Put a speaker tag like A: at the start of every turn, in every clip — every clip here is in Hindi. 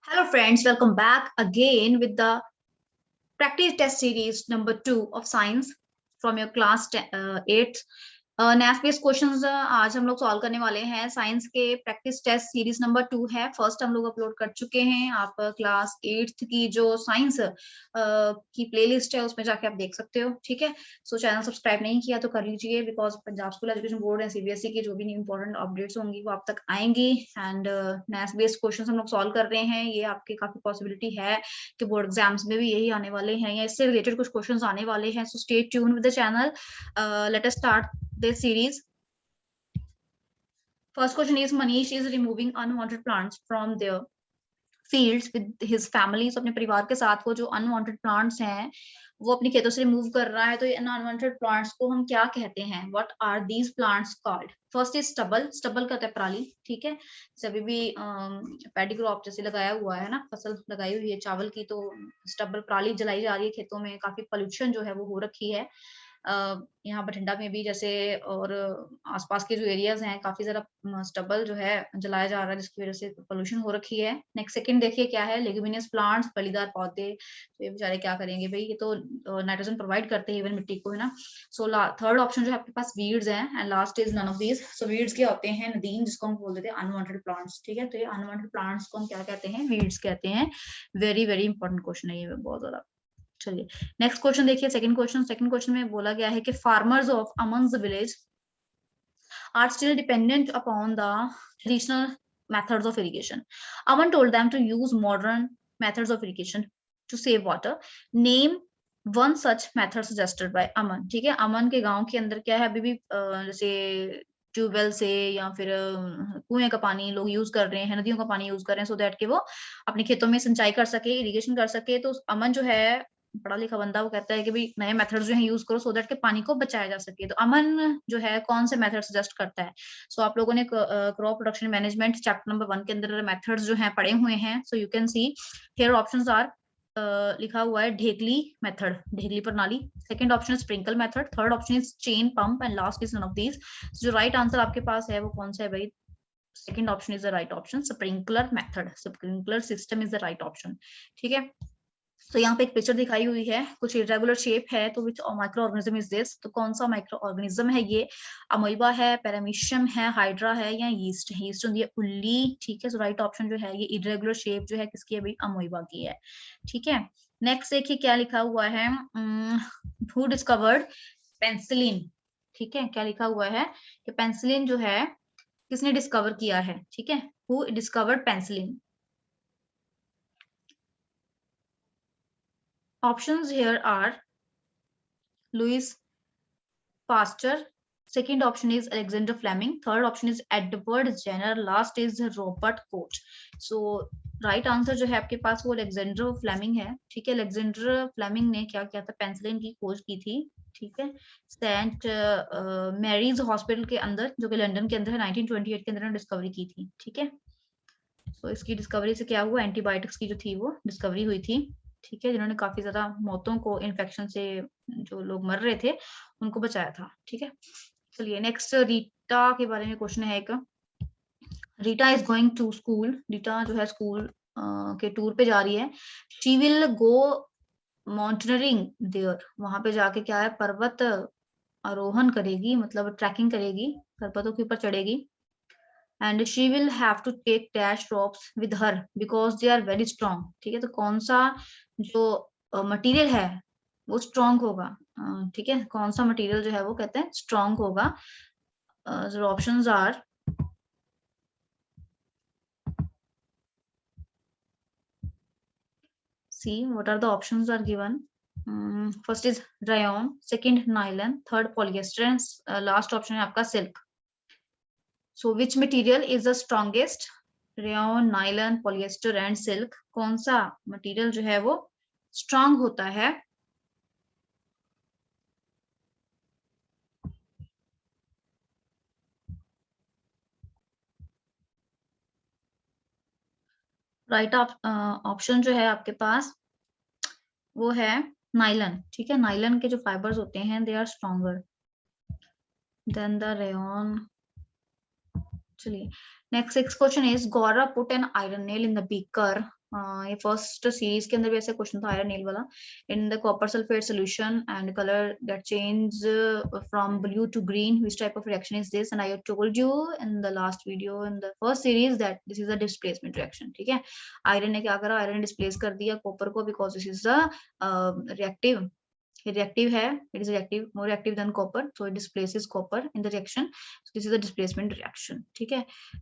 A: Hello friends, welcome back again with the practice test series number 2 of science from your class 8th. Math based questions आज हम लोग सॉल्व करने वाले हैं। साइंस के प्रैक्टिस टेस्ट सीरीज नंबर 2 है। फर्स्ट हम लोग अपलोड कर चुके हैं। आप क्लास 8th की जो साइंस की प्लेलिस्ट है उसमें जाके आप देख सकते हो। ठीक है, सो चैनल सब्सक्राइब नहीं किया तो कर लीजिए, because Punjab school education board है सीबीएसई की जो भी न्यू इंपॉर्टेंट अपडेट्स होंगी वो आप तक आएंगी। एंड मैथ्स बेस्ड क्वेश्चन हम लोग सॉल्व कर रहे हैं। ये आपकी काफी पॉसिबिलिटी है कि बोर्ड एग्जाम्स में भी यही आने वाले हैं या इससे रिलेटेड कुछ क्वेश्चन आने वाले हैं। So stay tune with the channel. Let us start this series. First question is Manish is removing unwanted plants from their fields with his family. So अपने परिवार के साथ वो जो unwanted plants हैं वो अपने खेतों से रिमूव कर रहा है। तो ये unwanted plants को हम क्या कहते हैं? What are these plants called? First is stubble. Stubble कहते हैं पराली। ठीक है, जब भी पैडी क्रॉप जैसे लगाया हुआ है ना, फसल लगाई हुई है चावल की, तो स्टबल पराली जलाई जा रही है खेतों में। काफी पोल्यूशन जो है वो हो रखी है यहाँ बठिंडा में भी, जैसे और आसपास के जो एरियाज हैं काफी ज्यादा स्टबल जो है जलाया जा रहा है, जिसकी वजह से पोल्यूशन हो रखी है। नेक्स्ट सेकंड देखिए क्या है, लेग्यूमिनस प्लांट्स, फलीदार पौधे। तो ये बेचारे क्या करेंगे भाई, ये तो नाइट्रोजन प्रोवाइड करते हैं इवन मिट्टी को, है ना। सो थर्ड ऑप्शन जो है आपके पास वीड्स हैं। And last is none of these. So weeds क्या होते हैं? नदीम, जिसको हम बोल देते हैं अनवांटेड प्लांट्स। ठीक है, तो ये अनवांटेड प्लांट्स को हम क्या कहते हैं? वीड्स कहते हैं। वेरी वेरी इंपॉर्टेंट क्वेश्चन है ये, बहुत ज्यादा। चलिए नेक्स्ट क्वेश्चन देखिए। सेकंड क्वेश्चन में बोला गया है कि farmers of amongst the village are still dependent upon the traditional methods of irrigation. Aman told them to use modern methods of irrigation to save water. Name one such method suggested by Aman. ठीक है, अमन के गांव के अंदर क्या है, अभी भी जैसे ट्यूबवेल से या फिर कुएं का पानी लोग यूज कर रहे हैं, नदियों का पानी यूज कर रहे हैं, सो दैट कि वो अपने खेतों में सिंचाई कर सके, इरिगेशन कर सके। तो अमन जो है पढ़ा लिखा बंदा, वो कहता है कि भाई नए मेथड्स जो है यूज करो, सो दैट के पानी को बचाया जा सके। तो अमन जो है कौन से मेथड सजेस्ट करता है? सो आप लोगों ने crop production management chapter number 1 के अंदर मेथड्स जो हैं पढ़े हुए हैं। So you can see here options are लिखा हुआ है ढेकली मेथड, ढेकली प्रणाली। Second option sprinkle method, third option is chain pump, and last is none of these. जो राइट आंसर आपके पास है वो कौन सा है भाई? Second option is the right option, sprinkler method, sprinkler system is the right option. ठीक है, तो यहाँ पे एक पिक्चर दिखाई हुई है, कुछ इरेगुलर शेप है। तो विच माइक्रो ऑर्गेनिज्म इज दिस? तो कौन सा माइक्रो ऑर्गेनिज्म है ये? अमोइबा है, पैरामीशियम है, हाइड्रा है, या यीस्ट है? यीस्ट होती है उल्ली। ठीक है, सो राइट ऑप्शन जो है ये इरेगुलर शेप जो है किसकी है भाई? अमोइबा की है। ठीक है, नेक्स्ट देखिए क्या लिखा हुआ है, हु डिस्कवर्ड पेंसिलिन। ठीक है, क्या लिखा हुआ है कि पेंसिलिन जो है किसने डिस्कवर किया है? ठीक है, who discovered penicillin? Options here are Louis Pasteur. Second option is Alexander Fleming. Third option is Edward Jenner. Last is Robert Koch. So right answer जो है आपके पास वो अलेक्जेंडर फ्लेमिंग है। ठीक है, अलेक्जेंडर फ्लेमिंग ने क्या किया था? पेंसिलिन की खोज की थी। ठीक है, सेंट मैरीज हॉस्पिटल के अंदर, जो कि लंदन के अंदर है, 1928 के अंदर डिस्कवरी की थी। ठीक है, तो इसकी डिस्कवरी से क्या हुआ? एंटीबायोटिक्स की जो थी वो डिस्कवरी हुई थी। ठीक है, जिन्होंने काफी ज्यादा मौतों को, इन्फेक्शन से जो लोग मर रहे थे उनको बचाया था। ठीक है, चलिए नेक्स्ट रीटा के बारे में क्वेश्चन है एक। Rita is going to school. Rita जो है स्कूल के टूर पे जा रही है। She will go mountaineering there. वहां पे जाके क्या है? पर्वत आरोहण करेगी, मतलब ट्रैकिंग करेगी, पर्वतों के ऊपर चढ़ेगी। And she will have to take these ropes with her because they are very strong. ठीक है, तो कौन सा जो मटेरियल है वो स्ट्रॉन्ग होगा? ठीक है, कौन सा मटेरियल जो है वो कहते हैं स्ट्रॉन्ग होगा? जो options are, see what are the options are given. First is rayon, second nylon, third polyester, last option है आपका silk. So which material is the strongest? Rayon, nylon, polyester and silk. कौन सा मटेरियल जो है वो स्ट्रॉन्ग होता है? राइट ऑप्शन जो है आपके पास वो है नाइलन। ठीक है, नाइलन के जो फाइबर्स होते हैं they are stronger than the rayon. चलिए next question is Gaurav put an iron nail in the beaker ये फर्स्ट सीरीज के अंदर भी ऐसा क्वेश्चन था आयरन नील वाला. In the copper sulphate solution and colour that change from blue to green, which type of reaction is this? And I told you in the last video in the first series that this is a displacement reaction. ठीक है, आयरन ने क्या करा, आयरन ने डिस्प्लेस कर दिया कॉपर को because this is the reactive. reactive है, it is reactive, more reactive than copper, so it displaces copper in the reaction. So this is a displacement reaction. ठीक है.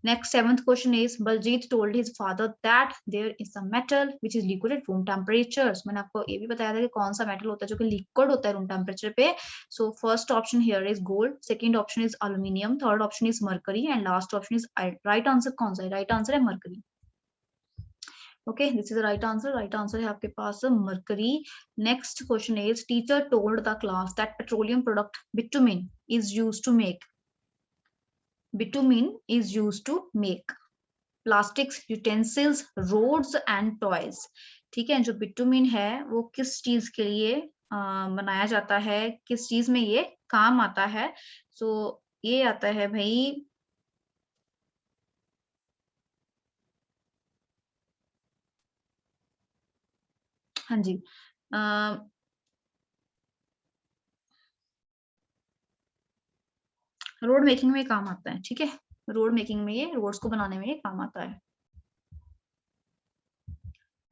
A: Next, seventh question is Baljit told his father that there is a metal which is liquid at room temperatures. मैंने आपको ये भी बताया था कि कौन सा मेटल होता है जो कि लिक्विड होता है रूम टेम्परेचर पे. So first option here is gold, second option is aluminium, third option is mercury and last option is right answer. कौन सा है? right answer है mercury. Okay, this is the right answer. Right answer है आपके पास mercury. Next question is teacher told the class that petroleum product bitumen is used to make. Bitumen is used to make plastics, utensils, roads and toys. ठीक है, जो bitumen है वो किस चीज के लिए बनाया जाता है, किस चीज में ये काम आता है? So ये आता है भाई हाँ जी रोड मेकिंग में काम आता है. ठीक है, रोड मेकिंग में ये रोड्स को बनाने में ये काम आता है.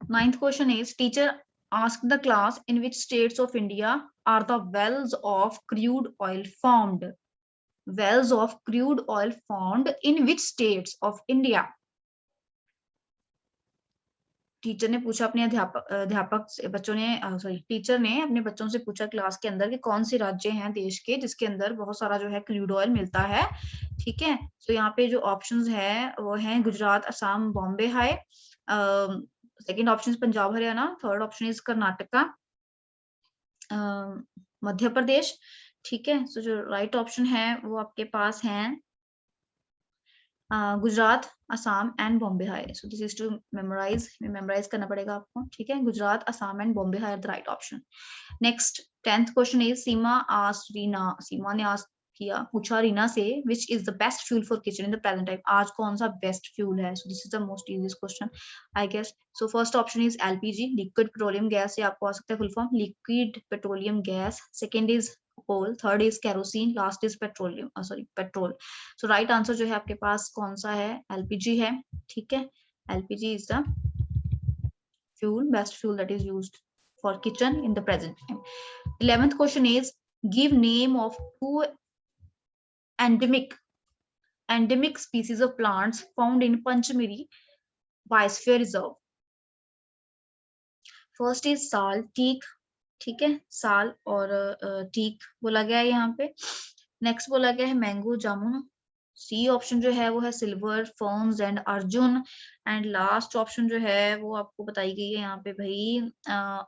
A: Ninth question is teacher asked the class in which states of India are the wells of crude oil formed? Wells of crude oil formed in which states of India? Teacher ने पूछा अपने अध्यापक से, बच्चों ने सॉरी टीचर ने अपने बच्चों से पूछा क्लास के अंदर कि कौन से राज्य हैं देश के जिसके अंदर बहुत सारा जो है क्रूड ऑयल मिलता है. ठीक है, तो यहाँ पे जो ऑप्शंस है वो हैं Gujarat, Assam, Bombay high. Second option Punjab Haryana, third option is Karnataka, Madhya Pradesh. ठीक है, सो जो राइट ऑप्शन है वो आपके पास है Gujarat, Assam and Bombay high. So this is to memorise करना पड़ेगा आपको. ठीक है, Gujarat, Assam and Bombay high are the right option. Next 10th question is Seema asked Reena, Seema ने आस्क किया, पूछा रीना से which is the best fuel for kitchen in the present time? आज कौन सा बेस्ट फ्यूल है? So this is the most easiest question I guess. So first option is LPG, liquid petroleum gas, से आपको आ सकता है full form liquid petroleum gas. Second is coal, third is kerosene, last is petroleum petrol. So right answer जो है आपके पास कौन सा है? LPG है. ठीक है, LPG is the fuel, best fuel that is used for kitchen in the present time. 11th question is give name of two endemic species of plants found in Panchamiri Biosphere Reserve. First is साल, teak. ठीक है, साल और teak बोला गया है यहाँ पे. नेक्स्ट बोला गया है मैंगो, जामुन. सी ऑप्शन जो है वो है silver, ferns and Arjun. And last option जो है वो आपको बताई गई है यहाँ पे भाई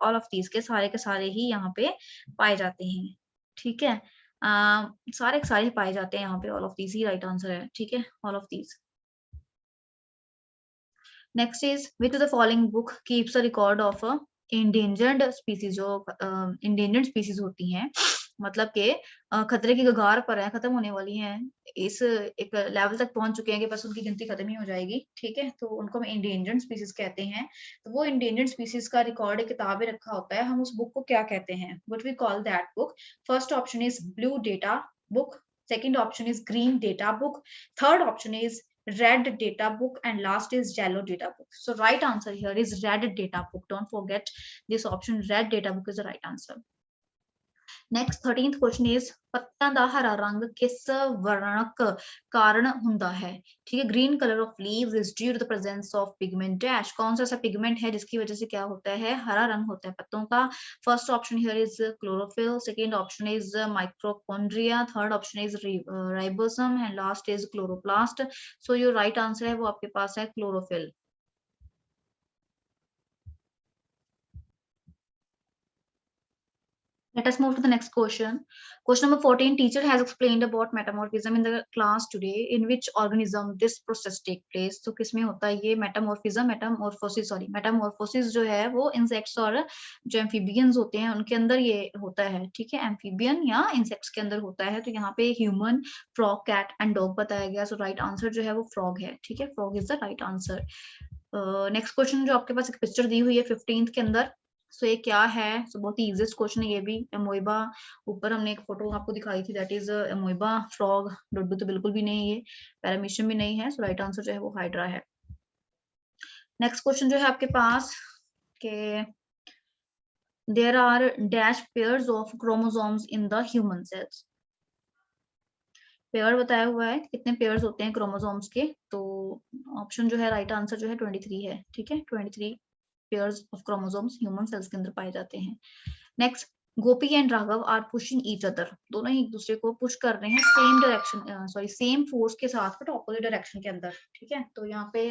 A: ऑल ऑफ दीज के सारे ही यहाँ पे पाए जाते हैं. ठीक है, सारे के सारे पाए जाते हैं यहाँ पे, all of these he right answer है. ठीक है, all of these. Next is which the following book keeps a record of endangered species. जो इंडेंजर्ड स्पीसीज होती हैं मतलब के खतरे की कगार पर है, खत्म होने वाली हैं, इस एक लेवल तक पहुंच चुके हैं कि बस उनकी गिनती खत्म ही हो जाएगी. ठीक है, तो उनको हम इंडेंजर्ड स्पीसीज कहते हैं. तो वो इंडेंजर्ड स्पीसीज का रिकॉर्ड एक किताब में रखा होता है, हम उस बुक को क्या कहते हैं? What we call that book? First option is blue data book, second option is green data book, third option is red data book and last is yellow data book. So right answer here is red data book. Don't forget this option, red data book is the right answer. Next 13th question is पत्तियां दा हरा रंग किस वर्णक कारण हुंदा है? ठीक है, green color of leaves is due to the presence of pigment dash. कौन सा ऐसा पिगमेंट है जिसकी वजह से क्या होता है? हरा रंग होता है पत्तों का. First option here is chlorophyll, second option is माइक्रोकॉन्ड्रिया, third option is ribosome and last is chloroplast. So your right answer है वो आपके पास है chlorophyll. Let us move to the next question. Question number 14. Teacher has explained about metamorphism in the class today. In which organism this process take place? तो किसमें होता है ये metamorphosis जो है वो insects और जो amphibians होते हैं उनके अंदर ये होता है. ठीक है, amphibian या insects के अंदर होता है. तो यहाँ पे human, frog, cat and dog बताया गया. So right answer जो है वो frog है. ठीक है, frog is the right answer. Next question जो आपके पास एक पिक्चर दी हुई है 15th के अंदर, सो ये क्या है? सो बहुत ही इजीएस्ट क्वेश्चन है ये भी। अमोइबा, ऊपर हमने एक फोटो आपको दिखाई थी, दैट इज अमोइबा। फ्रॉग, डुडू तो बिल्कुल भी नहीं है, पैरामीशियम भी नहीं है, सो राइट आंसर जो है वो हाइड्रा है। नेक्स्ट क्वेश्चन जो है आपके पास के there are dash pairs of chromosomes in the human cells. Pair बताया हुआ है कितने पेयर्स होते हैं क्रोमोसोम्स के, तो ऑप्शन जो है राइट आंसर जो है 23 है, ठीक है। 23 pairs of chromosomes human cells के अंदर पाए जाते हैं। Next, Gopi and Raghav are pushing each other, दोनों ही एक दूसरे को पुश कर रहे हैं same direction, sorry same force के साथ बट ऑपोजिट डायरेक्शन के अंदर, ठीक है। तो यहाँ पे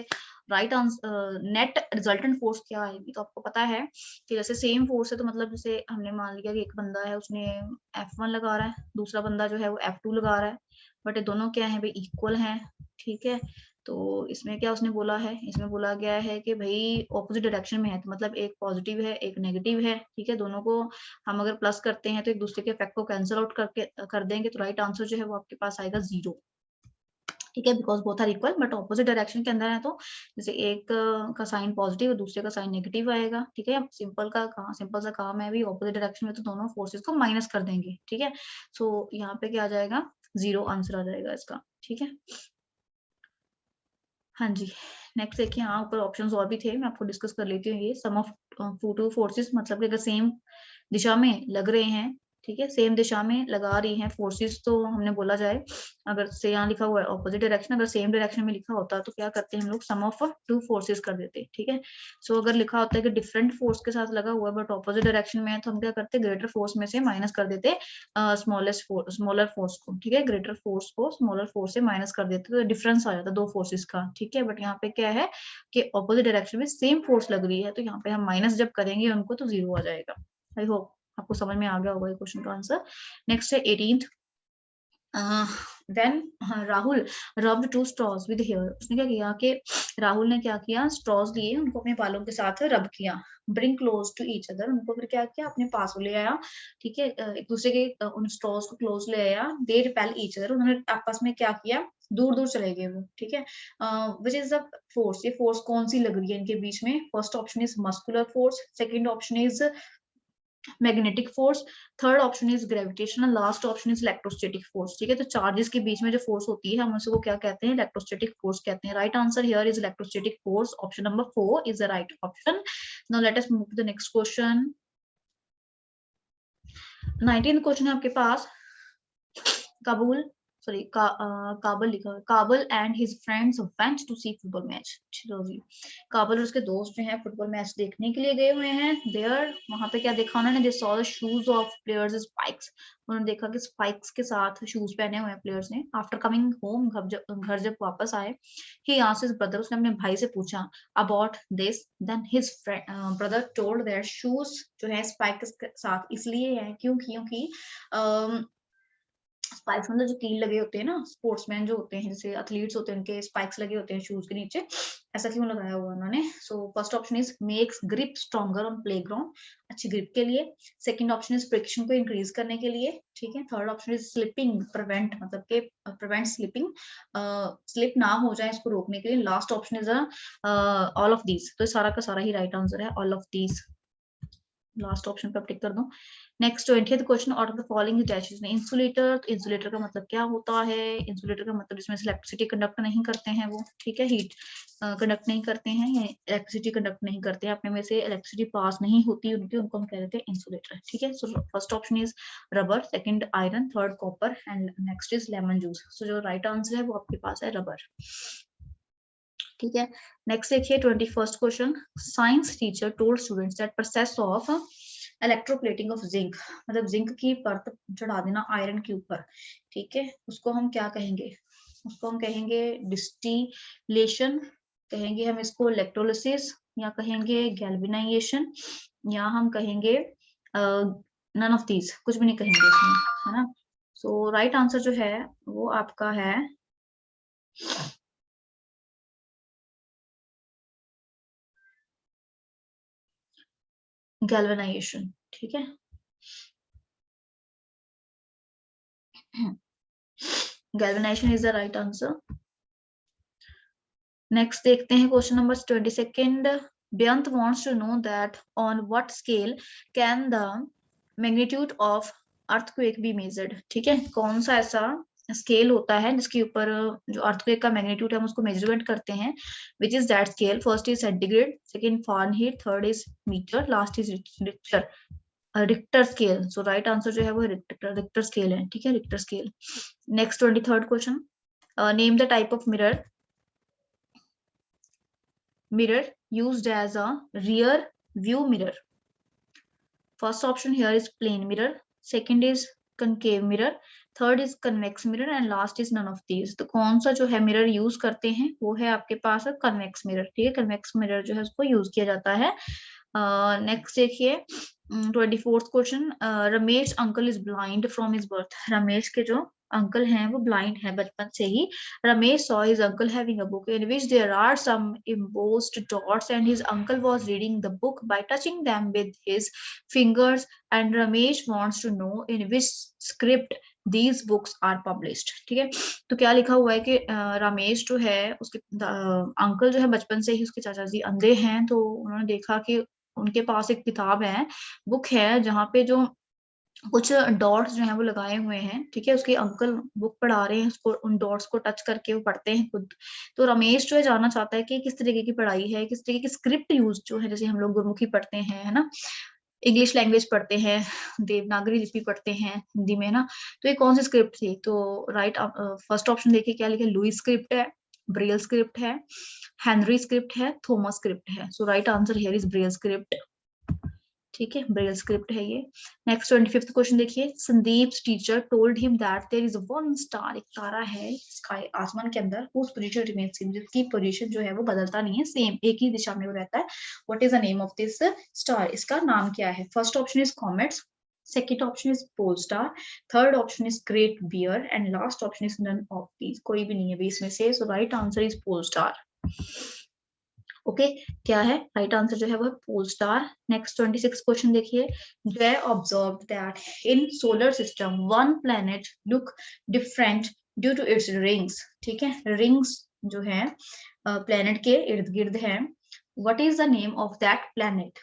A: right answer net resultant force क्या आएगी, तो आपको पता है कि जैसे सेम फोर्स है तो मतलब जैसे हमने मान लिया कि एक बंदा है उसने F1 लगा रहा है, दूसरा बंदा जो है वो F2 लगा रहा है, बट ये दोनों क्या है भाई, इक्वल हैं, ठीक है। तो इसमें क्या उसने बोला है, इसमें बोला गया है कि भाई ऑपोजिट डायरेक्शन में है, तो मतलब एक पॉजिटिव है एक नेगेटिव है, ठीक है। दोनों को हम अगर प्लस करते हैं तो एक दूसरे के इफेक्ट को कैंसिल आउट करके कर देंगे, तो राइट आंसर जो है वो आपके पास आएगा 0, ठीक है, because both are equal but opposite direction के अंदर है, तो जैसे एक का साइन पॉजिटिव और दूसरे का साइन नेगेटिव आएगा, ठीक है। सिंपल सा काम है भी, ऑपोजिट डायरेक्शन में तो दोनों फोर्सेस को माइनस कर देंगे, ठीक है। सो यहाँ पे क्या आ जाएगा, 0 आंसर आ जाएगा इसका, ठीक है। हाँ जी, नेक्स्ट देखिए, यहाँ ऊपर ऑप्शंस और भी थे, मैं आपको डिस्कस कर लेती हूँ। ये सम ऑफ टू फोर्सेस, मतलब कि अगर सेम दिशा में लग रहे हैं, ठीक है, सेम दिशा में लगा रही हैं फोर्सेस, तो हमने बोला जाए, अगर से यहाँ लिखा हुआ है ऑपोजिट डायरेक्शन, अगर सेम डायरेक्शन में लिखा होता तो क्या करते हैं हम लोग, सम ऑफ टू फोर्सेस कर देते, ठीक है। सो अगर लिखा होता है कि डिफरेंट फोर्स के साथ लगा हुआ है बट ऑपोजिट डायरेक्शन में है, तो हम क्या करते, ग्रेटर फोर्स में से माइनस कर देते स्मॉलर फोर्स को, ठीक है। ग्रेटर फोर्स को स्मॉलर फोर्स से माइनस कर देते तो डिफरेंस आ जाता दो फोर्सेस का, ठीक है। बट यहाँ पे क्या है कि ऑपोजिट डायरेक्शन में सेम फोर्स लग रही है, तो यहाँ पे हम माइनस जब करेंगे उनको तो 0 आ जाएगा। आई होप आपको समझ में आ गया होगा ये क्वेश्चन का आंसर। नेक्स्ट है 18th, then Rahul rubbed two straws with hair. उसने क्या किया कि राहुल ने क्या किया, स्ट्रॉज लिए उनको अपने बालों के साथ रब किया, bring close to each other, उनको फिर क्या किया, अपने पास ले आया, ठीक है। एक दूसरे के उन स्ट्रॉज को क्लोज ले आया, दे रिपेल ईच अदर, उन्होंने आपस में क्या किया, दूर दूर चले गए वो, ठीक है। विच इज द फोर्स, ये फोर्स कौन सी लग रही है इनके बीच में? First option is muscular force, second option is magnetic force, third option is gravitational, last option is electrostatic force, ठीक है। तो चार्जेस के बीच में जो फोर्स होती है हम उसको क्या कहते हैं, इलेक्ट्रोस्टैटिक फोर्स कहते हैं। Right answer here is electrostatic force, option number 4 is the right option. Now let us move to the next question. 19th question है आपके पास, काबुल काबल लिखा है, Kabal and his friends went to see football match. चलो जी, काबल और उसके दोस्त जो हैं फुटबॉल मैच देखने के लिए गए हुए हैं। देयर, वहां पे क्या देखा उन्होंने, they saw the shoes of players spikes, उन्होंने देखा कि स्पाइक्स के साथ शूज पहने हुए हैं प्लेयर्स ने। आफ्टर कमिंग होम, घर जब वापस आए, ही आस्क्ड हिज ब्रदर, उसने अपने भाई से पूछा about this, then his brother told their shoes जो है स्पाइक्स के साथ इसलिए है क्योंकि स्पाइक्स मतलब जो कील लगे होते हैं ना, स्पोर्ट्समैन जो होते हैं जैसे एथलीट्स होते हैं उनके स्पाइक्स लगे होते हैं शूज के नीचे, ऐसा क्यों लगाया हुआ उन्होंने? So first option is makes grip stronger on playground, अच्छी ग्रिप के लिए। सेकंड ऑप्शन इज फ्रिक्शन को इंक्रीज करने के लिए, ठीक है। Third option is slipping prevent, मतलब के प्रिवेंट स्लिपिंग, स्लिप ना हो जाए इसको रोकने के लिए। Last option is all of these, तो सारा का सारा ही राइट आंसर है, all of these, last option पे आप टिक कर दो। Next 20th question, out of the following dashes में इंसुलेटर, तो इंसुलेटर का मतलब क्या होता है? इंसुलेटर का मतलब इसमें इलेक्ट्रिसिटी कंडक्ट नहीं करते हैं वो, ठीक है, हीट कंडक्ट नहीं करते हैं या इलेक्ट्रिसिटी कंडक्ट नहीं करते हैं, अपने में से इलेक्ट्रिसिटी पास नहीं होती उनकी, उनको हम कह देते हैं इंसुलेटर, ठीक है। So first option is rubber, second iron, third copper and next is lemon juice. So जो राइट आंसर है वो आपके पास है रबर, ठीक है। नेक्स्ट देखिए 21st question, science teacher told students that process of electroplating of zinc, मतलब जिंक की परत चढ़ा देना आयरन के ऊपर, ठीक है, उसको हम क्या कहेंगे? उसको हम कहेंगे डिस्टिलेशन, कहेंगे हम इसको इलेक्ट्रोलिसिस, या कहेंगे गैल्वेनाइजेशन, या हम कहेंगे नन ऑफ दीज, कुछ भी नहीं कहेंगे इसमें, है ना। सो राइट आंसर जो है वो आपका है गैल्वेनाइजेशन, ठीक है। Galvanisation is the right answer. Next देखते हैं question number 22nd. Beant wants to know that on what scale can the magnitude of earthquake be measured. ठीक है, कौन सा ऐसा स्केल होता है जिसके ऊपर जो अर्थक्वेक का मैग्नीट्यूड है हम उसको मेजरमेंट करते हैं. Which is that scale? First is centigrade, second Fahrenheit, third is metre, last is Richter. Richter scale. So right answer जो है वो रिक्टर स्केल है. ठीक है, Richter scale. Next 23rd question. Name the type of mirror used as a rear view mirror. First option here is plane mirror, second is concave mirror, third is convex mirror and last is none of these. तो कौन सा जो है मिरर यूज करते हैं वो है आपके पास कन्वेक्स मिरर. ठीक है, कन्वेक्स मिरर जो है उसको यूज किया जाता है. नेक्स्ट देखिए 24th question. Ramesh uncle is blind from his birth. Ramesh के जो अंकल हैं वो ब्लाइंड है बचपन से ही. Ramesh saw his uncle having a book in which there are some embossed dots and his uncle was reading the book by touching them with his fingers and Ramesh wants to know in which script these books are published. ठीक है, तो क्या लिखा हुआ है कि रमेश जो है उसके अंकल जो है बचपन से ही उसके चाचा जी अंधे हैं, तो उन्होंने देखा कि उनके पास एक किताब है, बुक है, जहाँ पे जो कुछ डॉट्स जो हैं वो लगाए हुए हैं. ठीक है, उसके अंकल बुक पढ़ा रहे हैं, उसको उन डॉट्स को टच करके वो पढ़ते हैं खुद. तो रमेश जो है जानना चाहता है कि किस तरीके की पढ़ाई है, किस तरीके की स्क्रिप्ट यूज जो है, जैसे हम लोग गुरमुखी पढ़ते हैं, है ना, इंग्लिश लैंग्वेज पढ़ते हैं, देवनागरी लिपि पढ़ते हैं हिंदी में, ना, तो ये कौन सी स्क्रिप्ट थी? तो राइट फर्स्ट ऑप्शन देखिए क्या लिखे. लुई स्क्रिप्ट है, ब्रेल स्क्रिप्ट है, हेनरी स्क्रिप्ट है, थॉमस स्क्रिप्ट है. So right answer here is Braille script. ठीक है, ब्रेल स्क्रिप्ट है ये. नेक्स्ट 25th क्वेश्चन देखिए. Sandeep teacher told him that there is one star. एक तारा है स्काई, आसमान के अंदर, whose position remains same, जिसकी पोजीशन जो है वो बदलता नहीं है, सेम एक ही दिशा में वो रहता है. What is the name of this star? इसका नाम क्या है? First option is comets, second option is pole star, third option is Great Bear and last option is none of these. कोई भी नहीं है बीच में से. So right answer is pole star. Okay, क्या है राइट आंसर जो है वो पोल स्टार. नेक्स्ट 26 क्वेश्चन देखिए. Jai observe that in solar system one planet look different due to its rings. ठीक है, रिंग्स जो है प्लैनेट के इर्द गिर्द है. What is the name of that planet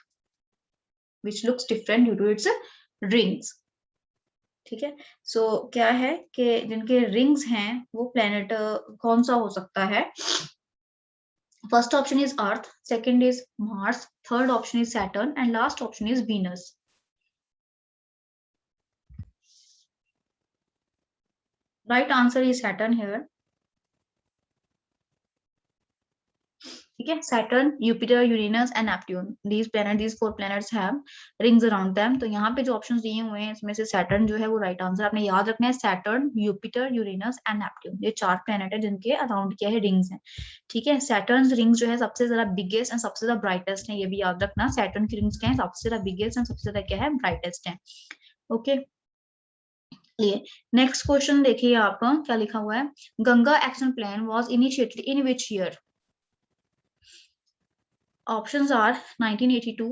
A: which looks different due to its rings? ठीक है, सो क्या है कि जिनके रिंग्स हैं वो प्लैनेट कौन सा हो सकता है? First option is Earth, second is Mars, third option is Saturn, and last option is Venus. Right answer is Saturn here. ठीक है, Saturn, Jupiter, Uranus and Neptune. These four planets have rings around them. तो यहाँ पे जो ऑप्शंस दिए हुए हैं इसमें से Saturn जो है वो राइट आंसर. आपने याद रखना है Saturn, Jupiter, Uranus and Neptune. ये 4 प्लेनेट है जिनके अराउंड क्या है रिंग्स हैं. ठीक है, Saturn रिंग्स जो है सबसे ज्यादा बिगेस्ट एंड सबसे ज्यादा ब्राइटेस्ट है. ये भी याद रखना. Saturn की रिंग्स क्या है? सबसे ज्यादा बिगेस्ट एंड सबसे ज्यादा क्या है? ब्राइटेस्ट है. ओके, लिए नेक्स्ट क्वेश्चन देखिए आप क्या लिखा हुआ है. Ganga action plan was initiated in which year? Options are 1982,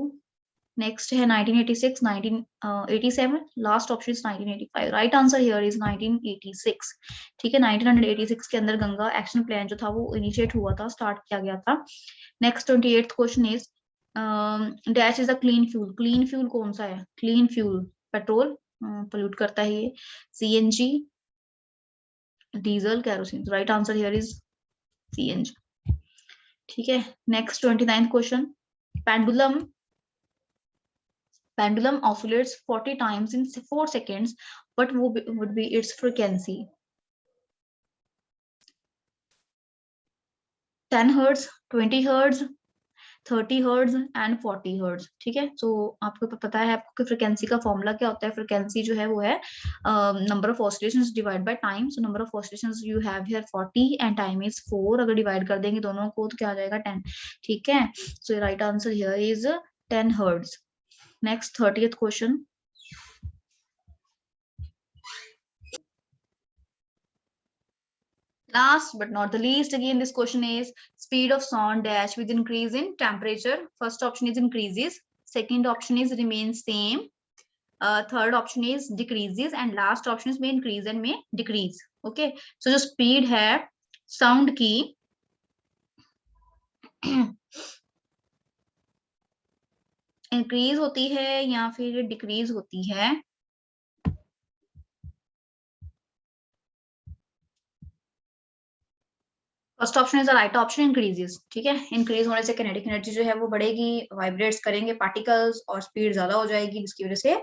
A: next है 1986, 1987, last option is 1985. Right answer here is 1986. ठीक है, 1986 के अंदर गंगा एक्शन प्लान जो था वो इनिशिएट हुआ था, स्टार्ट किया गया था. Next 28th question is dash is a clean fuel. Clean fuel कौन सा है? क्लीन फ्यूल पेट्रोल पोल्यूट करता है ये, CNG, diesel, kerosene. Right answer here is CNG. ठीक है, next 29th question. pendulum oscillates 40 times in 4 seconds. What would be its frequency? 10 hertz, 20 hertz, 30 hertz and 40 hertz. ठीक है, तो आपको पता है आपको फ्रिक्वेंसी का फॉर्मूला क्या होता है? फ्रिक्वेंसी जो है वो है number of oscillations divide by time. So number of oscillations you have here 40 and time is 4. अगर डिवाइड कर देंगे दोनों को तो क्या आ जाएगा? 10. ठीक है, so right answer here is 10 hertz. Next 30th question. Last but not the least, again this question is speed of sound dash with increase in temperature. First option is increases, second option is remains same, third option is decreases and last option is may increase and may decrease. Okay, so जो speed है sound की इंक्रीज होती है या फिर डिक्रीज होती है? First option is the right option, increases. ठीक है, इंक्रीज होने से किनेटिक एनर्जी जो है वो बढ़ेगी, वाइब्रेट्स करेंगे पार्टिकल्स और स्पीड ज्यादा हो जाएगी, जिसकी वजह से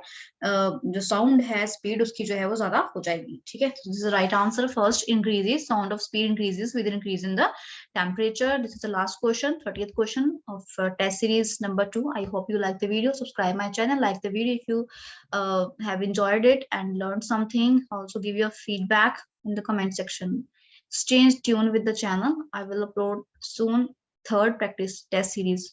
A: जो साउंड है स्पीड उसकी जो है वो ज्यादा हो जाएगी। ठीक है, this is right answer, first increases, sound of speed increases with increase in the temperature. This is the last question, 30th question of test series number 2. I hope you like the video. Subscribe my channel, like the video if you have enjoyed it and learned something. Also give your feedback in the comment section. Stay tuned with the channel. I will upload soon third practice test series.